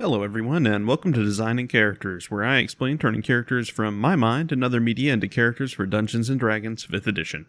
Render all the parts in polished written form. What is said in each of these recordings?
Hello everyone, and welcome to Designing Characters, where I explain turning characters from my mind and other media into characters for Dungeons & Dragons 5th edition.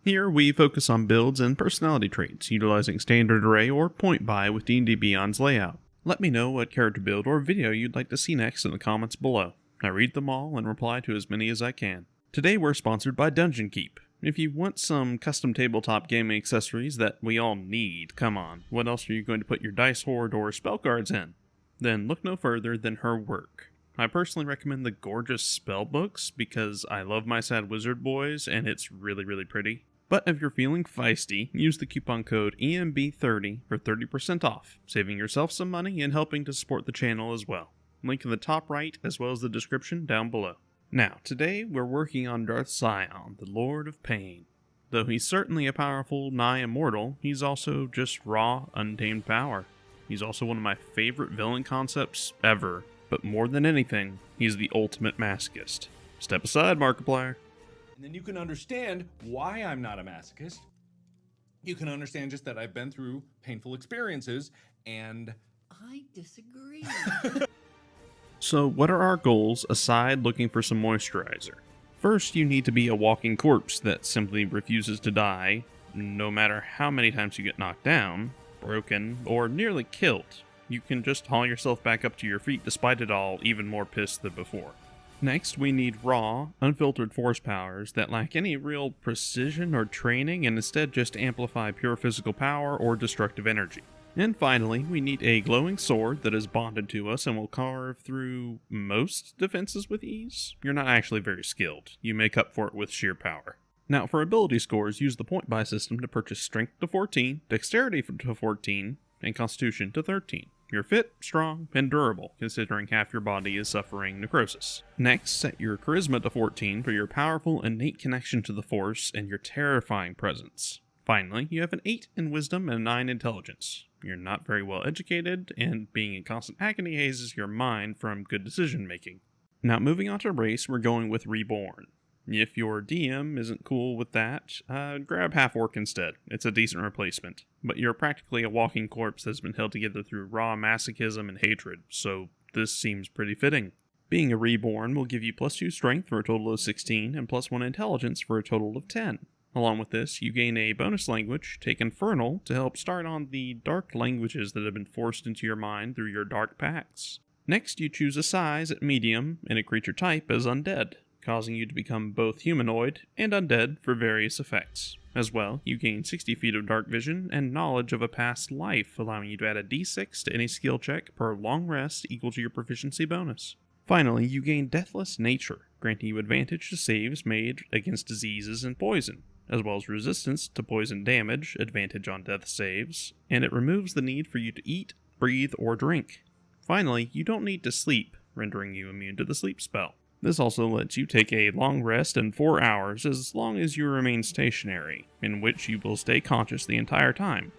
Here, we focus on builds and personality traits, utilizing standard array or point buy with D&D Beyond's layout. Let me know what character build or video you'd like to see next in the comments below. I read them all and reply to as many as I can. Today we're sponsored by Dungeon Keep. If you want some custom tabletop gaming accessories that we all need, come on, what else are you going to put your dice hoard or spell cards in? Then look no further than her work. I personally recommend the gorgeous spell books because I love my sad wizard boys and it's really pretty. But if you're feeling feisty, use the coupon code EMB30 for 30% off, saving yourself some money and helping to support the channel as well. Link in the top right as well as the description down below. Now, today we're working on Darth Sion, the Lord of Pain. Though he's certainly a powerful, nigh immortal, he's also just raw, untamed power. He's also one of my favorite villain concepts ever, but more than anything, he's the ultimate masochist. Step aside, Markiplier. And then you can understand why I'm not a masochist. You can understand just that I've been through painful experiences, and I disagree. So what are our goals aside looking for some moisturizer? First, you need to be a walking corpse that simply refuses to die, no matter how many times you get knocked down, broken, or nearly killed. You can just haul yourself back up to your feet despite it all, even more pissed than before. Next, we need raw, unfiltered force powers that lack any real precision or training and instead just amplify pure physical power or destructive energy. And finally, we need a glowing sword that is bonded to us and will carve through most defenses with ease. You're not actually very skilled. You make up for it with sheer power. Now, for ability scores, use the point buy system to purchase Strength to 14, Dexterity to 14, and Constitution to 13. You're fit, strong, and durable, considering half your body is suffering necrosis. Next, set your Charisma to 14 for your powerful, innate connection to the Force and your terrifying presence. Finally, you have an 8 in Wisdom and a 9 Intelligence. You're not very well educated, and being in constant agony hazes your mind from good decision making. Now, moving on to race, we're going with Reborn. If your DM isn't cool with that, grab Half-Orc instead. It's a decent replacement. But you're practically a walking corpse that's been held together through raw masochism and hatred, so this seems pretty fitting. Being a Reborn will give you +2 Strength for a total of 16, and +1 Intelligence for a total of 10. Along with this, you gain a bonus language, take Infernal, to help start on the dark languages that have been forced into your mind through your dark pacts. Next, you choose a size at medium and a creature type as undead, causing you to become both humanoid and undead for various effects. As well, you gain 60 feet of dark vision and knowledge of a past life, allowing you to add a d6 to any skill check per long rest equal to your proficiency bonus. Finally, you gain Deathless Nature, granting you advantage to saves made against diseases and poison, as well as resistance to poison damage, advantage on death saves, and it removes the need for you to eat, breathe, or drink. Finally, you don't need to sleep, rendering you immune to the sleep spell. This also lets you take a long rest in 4 hours as long as you remain stationary, in which you will stay conscious the entire time,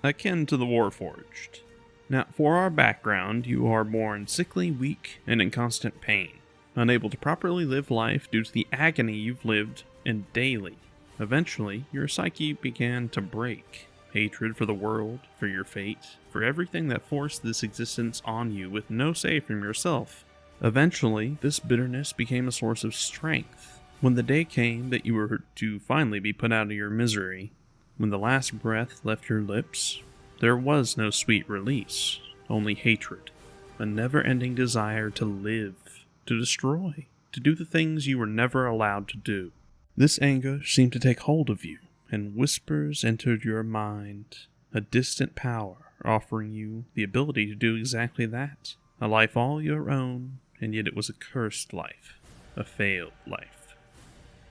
akin to the Warforged. Now, for our background, you are born sickly, weak, and in constant pain, unable to properly live life due to the agony you've lived in daily. Eventually, your psyche began to break. Hatred for the world, for your fate, for everything that forced this existence on you with no say from yourself. Eventually, this bitterness became a source of strength. When the day came that you were to finally be put out of your misery, when the last breath left your lips, there was no sweet release, only hatred, a never-ending desire to live, to destroy, to do the things you were never allowed to do. This anger seemed to take hold of you, and whispers entered your mind, a distant power offering you the ability to do exactly that, a life all your own. And yet it was a cursed life, a failed life.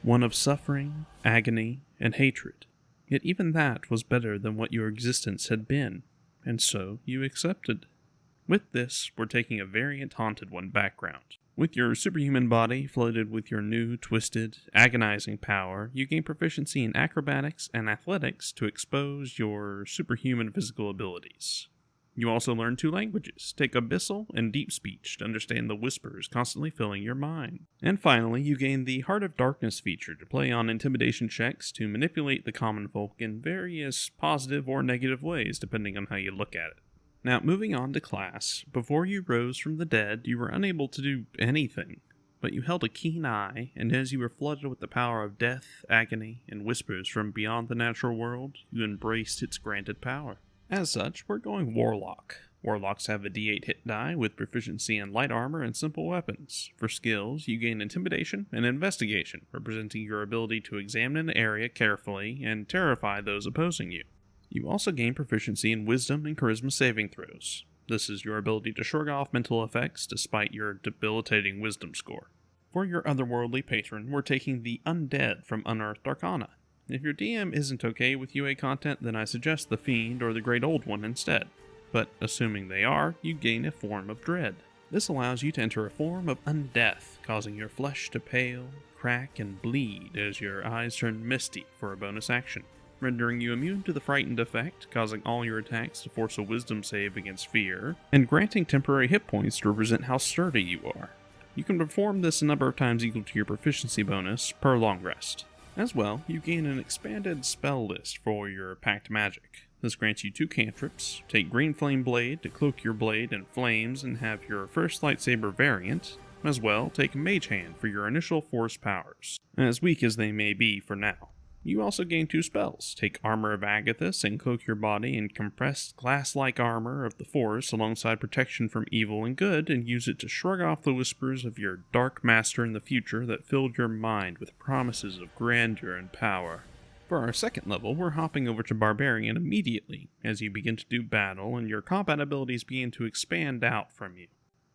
One of suffering, agony, and hatred. Yet even that was better than what your existence had been, and so you accepted. With this, we're taking a variant Haunted One background. With your superhuman body flooded with your new, twisted, agonizing power, you gain proficiency in acrobatics and athletics to expose your superhuman physical abilities. You also learn 2 languages, take Abyssal and Deep Speech to understand the whispers constantly filling your mind. And finally, you gain the Heart of Darkness feature to play on intimidation checks to manipulate the common folk in various positive or negative ways depending on how you look at it. Now, moving on to class, before you rose from the dead, you were unable to do anything, but you held a keen eye, and as you were flooded with the power of death, agony, and whispers from beyond the natural world, you embraced its granted power. As such, we're going Warlock. Warlocks have a D8 hit die with proficiency in light armor and simple weapons. For skills, you gain Intimidation and Investigation, representing your ability to examine an area carefully and terrify those opposing you. You also gain proficiency in Wisdom and Charisma saving throws. This is your ability to shrug off mental effects despite your debilitating Wisdom score. For your otherworldly patron, we're taking the Undead from Unearthed Arcana. If your DM isn't okay with UA content, then I suggest the Fiend or the Great Old One instead. But assuming they are, you gain a form of dread. This allows you to enter a form of undeath, causing your flesh to pale, crack, and bleed as your eyes turn misty for a bonus action, rendering you immune to the frightened effect, causing all your attacks to force a wisdom save against fear, and granting temporary hit points to represent how sturdy you are. You can perform this a number of times equal to your proficiency bonus per long rest. As well, you gain an expanded spell list for your Pact Magic. This grants you 2 cantrips, take Green Flame Blade to cloak your blade in flames and have your first lightsaber variant. As well, take Mage Hand for your initial force powers, as weak as they may be for now. You also gain 2 spells, take Armor of Agathis and cloak your body in compressed glass-like armor of the Force alongside protection from evil and good, and use it to shrug off the whispers of your dark master in the future that filled your mind with promises of grandeur and power. For our second level, we're hopping over to Barbarian immediately, as you begin to do battle and your combat abilities begin to expand out from you.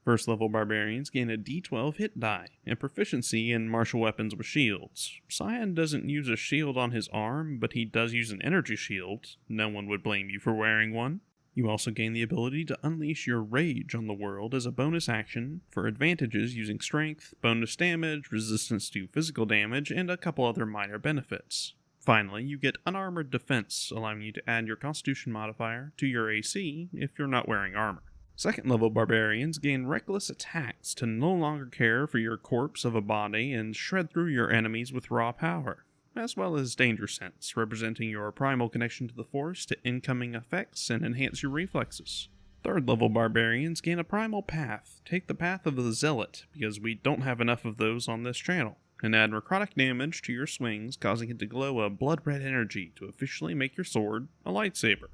First level Barbarians gain a D12 hit die, and proficiency in martial weapons with shields. Sion doesn't use a shield on his arm, but he does use an energy shield. No one would blame you for wearing one. You also gain the ability to unleash your rage on the world as a bonus action for advantages using strength, bonus damage, resistance to physical damage, and a couple other minor benefits. Finally, you get unarmored defense, allowing you to add your constitution modifier to your AC if you're not wearing armor. Second level Barbarians gain reckless attacks to no longer care for your corpse of a body and shred through your enemies with raw power, as well as Danger Sense, representing your primal connection to the Force to incoming effects and enhance your reflexes. Third level Barbarians gain a Primal Path. Take the Path of the Zealot, because we don't have enough of those on this channel, and add necrotic damage to your swings, causing it to glow a blood-red energy to officially make your sword a lightsaber,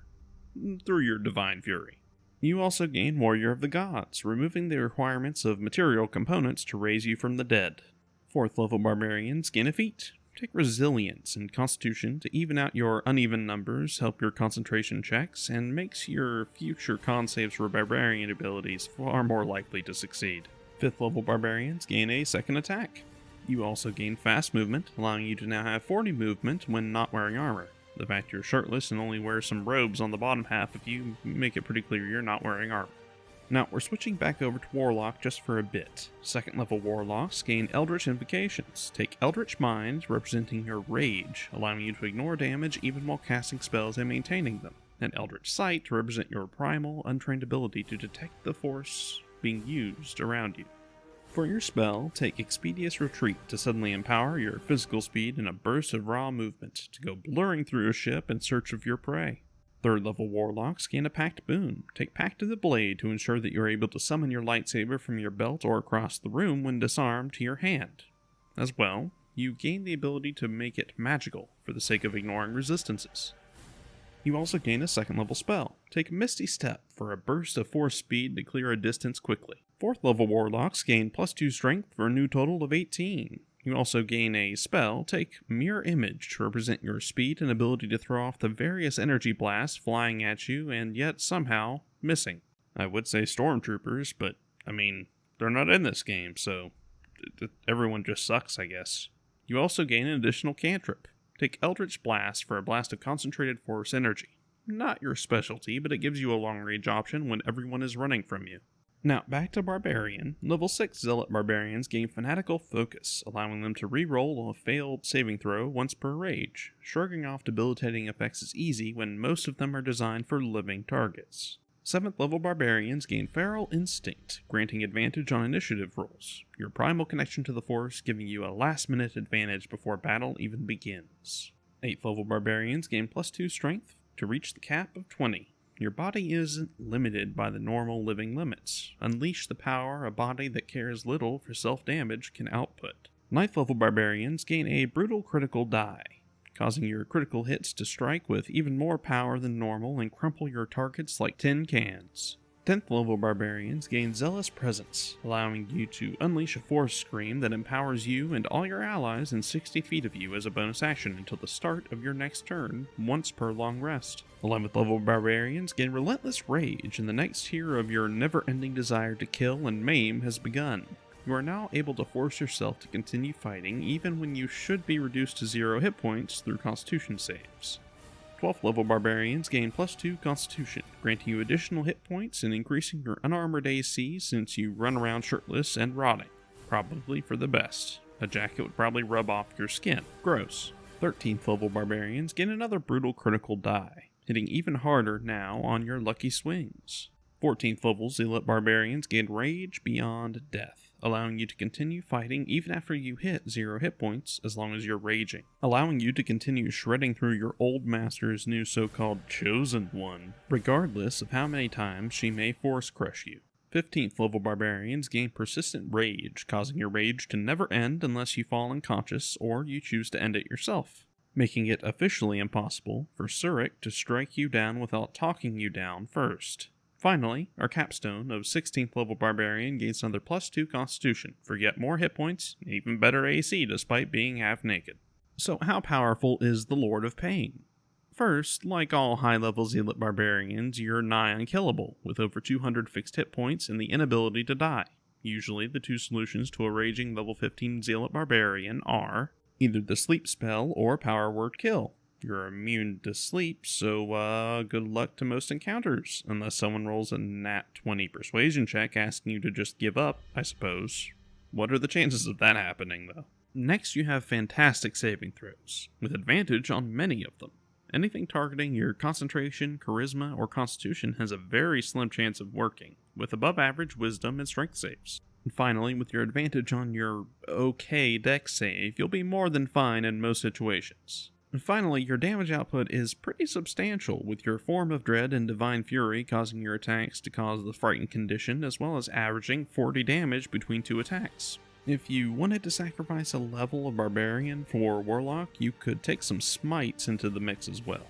through your Divine Fury. You also gain Warrior of the Gods, removing the requirements of material components to raise you from the dead. Fourth level Barbarians gain a feat. Take Resilience and Constitution to even out your uneven numbers, help your concentration checks, and makes your future con saves for Barbarian abilities far more likely to succeed. Fifth level Barbarians gain a second attack. You also gain fast movement, allowing you to now have 40 movement when not wearing armor. The fact you're shirtless and only wear some robes on the bottom half of you make it pretty clear you're not wearing armor. Now, we're switching back over to Warlock just for a bit. Second level Warlocks gain Eldritch Invocations. Take Eldritch Mind, representing your rage, allowing you to ignore damage even while casting spells and maintaining them. And Eldritch Sight to represent your primal, untrained ability to detect the Force being used around you. For your spell, take Expeditious Retreat to suddenly empower your physical speed in a burst of raw movement to go blurring through a ship in search of your prey. Third level Warlocks gain a Pact Boon. Take Pact of the Blade to ensure that you're able to summon your lightsaber from your belt or across the room when disarmed to your hand. As well, you gain the ability to make it magical for the sake of ignoring resistances. You also gain a second level spell. Take Misty Step for a burst of force speed to clear a distance quickly. Fourth level Warlocks gain +2 strength for a new total of 18. You also gain a spell, take Mirror Image to represent your speed and ability to throw off the various energy blasts flying at you and yet somehow missing. I would say stormtroopers, but I mean, they're not in this game, so everyone just sucks, I guess. You also gain an additional cantrip. Take Eldritch Blast for a blast of concentrated force energy. Not your specialty, but it gives you a long-range option when everyone is running from you. Now, back to Barbarian. Level 6 Zealot Barbarians gain Fanatical Focus, allowing them to re-roll a failed saving throw once per rage. Shrugging off debilitating effects is easy when most of them are designed for living targets. 7th level Barbarians gain Feral Instinct, granting advantage on initiative rolls. Your primal connection to the Force giving you a last-minute advantage before battle even begins. 8th level Barbarians gain +2 strength to reach the cap of 20. Your body isn't limited by the normal living limits. Unleash the power a body that cares little for self-damage can output. 9th level barbarians gain a brutal critical die, causing your critical hits to strike with even more power than normal and crumple your targets like tin cans. 10th level barbarians gain zealous presence, allowing you to unleash a force scream that empowers you and all your allies in 60 feet of you as a bonus action until the start of your next turn, once per long rest. 11th level barbarians gain relentless rage, and the next tier of your never-ending desire to kill and maim has begun. You are now able to force yourself to continue fighting even when you should be reduced to 0 hit points through constitution saves. 12th level barbarians gain +2 constitution, granting you additional hit points and increasing your unarmored AC since you run around shirtless and rotting. Probably for the best. A jacket would probably rub off your skin. Gross. 13th level barbarians gain another brutal critical die, hitting even harder now on your lucky swings. 14th level zealot barbarians gain rage beyond death, allowing you to continue fighting even after you hit 0 hit points as long as you're raging, allowing you to continue shredding through your old master's new so-called chosen one, regardless of how many times she may force crush you. 15th level barbarians gain persistent rage, causing your rage to never end unless you fall unconscious or you choose to end it yourself, making it officially impossible for Surik to strike you down without talking you down first. Finally, our capstone of 16th level barbarian gains another +2 constitution for yet more hit points and even better AC despite being half naked. So how powerful is the Lord of Pain? First, like all high-level zealot barbarians, you're nigh unkillable, with over 200 fixed hit points and the inability to die. Usually, the two solutions to a raging level 15 zealot barbarian are either the sleep spell or power word kill. You're immune to sleep, so good luck to most encounters, unless someone rolls a nat 20 persuasion check asking you to just give up, I suppose. What are the chances of that happening, though? Next, you have fantastic saving throws, with advantage on many of them. Anything targeting your concentration, charisma, or constitution has a very slim chance of working, with above average wisdom and strength saves. And finally, with your advantage on your okay dex save, you'll be more than fine in most situations. And finally, your damage output is pretty substantial, with your Form of Dread and Divine Fury causing your attacks to cause the frightened condition, as well as averaging 40 damage between 2 attacks. If you wanted to sacrifice a level of Barbarian for Warlock, you could take some Smites into the mix as well.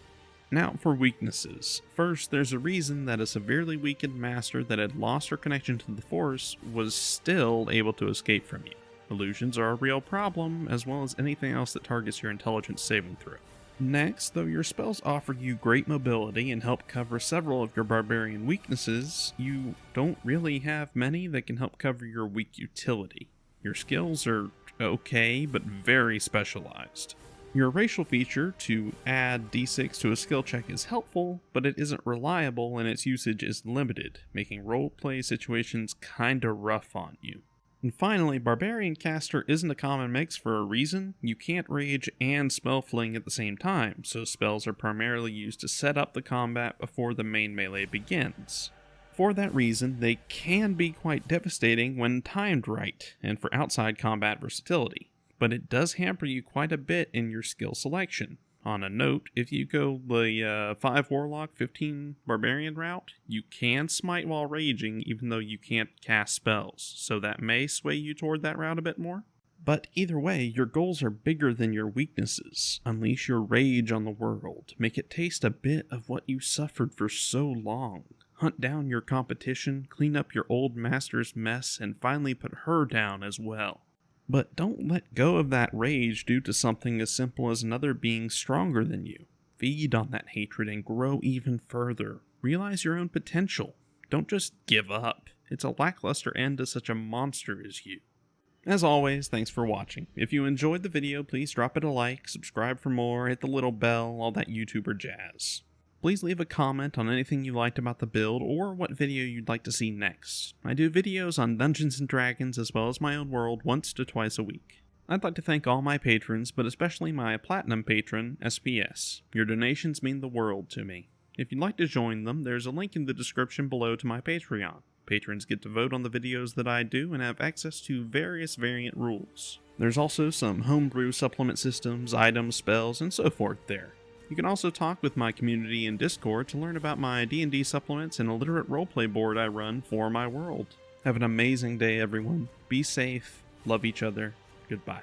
Now for weaknesses. First, there's a reason that a severely weakened master that had lost her connection to the Force was still able to escape from you. Illusions are a real problem, as well as anything else that targets your intelligence saving throw. Next, though your spells offer you great mobility and help cover several of your barbarian weaknesses, you don't really have many that can help cover your weak utility. Your skills are okay, but very specialized. Your racial feature to add d6 to a skill check is helpful, but it isn't reliable and its usage is limited, making roleplay situations kinda rough on you. And finally, Barbarian Caster isn't a common mix for a reason. You can't rage and spell fling at the same time, so spells are primarily used to set up the combat before the main melee begins. For that reason, they can be quite devastating when timed right, and for outside combat versatility, but it does hamper you quite a bit in your skill selection. On a note, if you go the 5 Warlock, 15 Barbarian route, you can smite while raging even though you can't cast spells, so that may sway you toward that route a bit more. But either way, your goals are bigger than your weaknesses. Unleash your rage on the world, make it taste a bit of what you suffered for so long. Hunt down your competition, clean up your old master's mess, and finally put her down as well. But don't let go of that rage due to something as simple as another being stronger than you. Feed on that hatred and grow even further. Realize your own potential. Don't just give up. It's a lackluster end to such a monster as you. As always, thanks for watching. If you enjoyed the video, please drop it a like, subscribe for more, hit the little bell, all that YouTuber jazz. Please leave a comment on anything you liked about the build or what video you'd like to see next. I do videos on Dungeons & Dragons as well as my own world once to twice a week. I'd like to thank all my patrons, but especially my Platinum patron, SPS. Your donations mean the world to me. If you'd like to join them, there's a link in the description below to my Patreon. Patrons get to vote on the videos that I do and have access to various variant rules. There's also some homebrew supplement systems, items, spells, and so forth there. You can also talk with my community in Discord to learn about my D&D supplements and illiterate roleplay board I run for my world. Have an amazing day, everyone. Be safe. Love each other. Goodbye.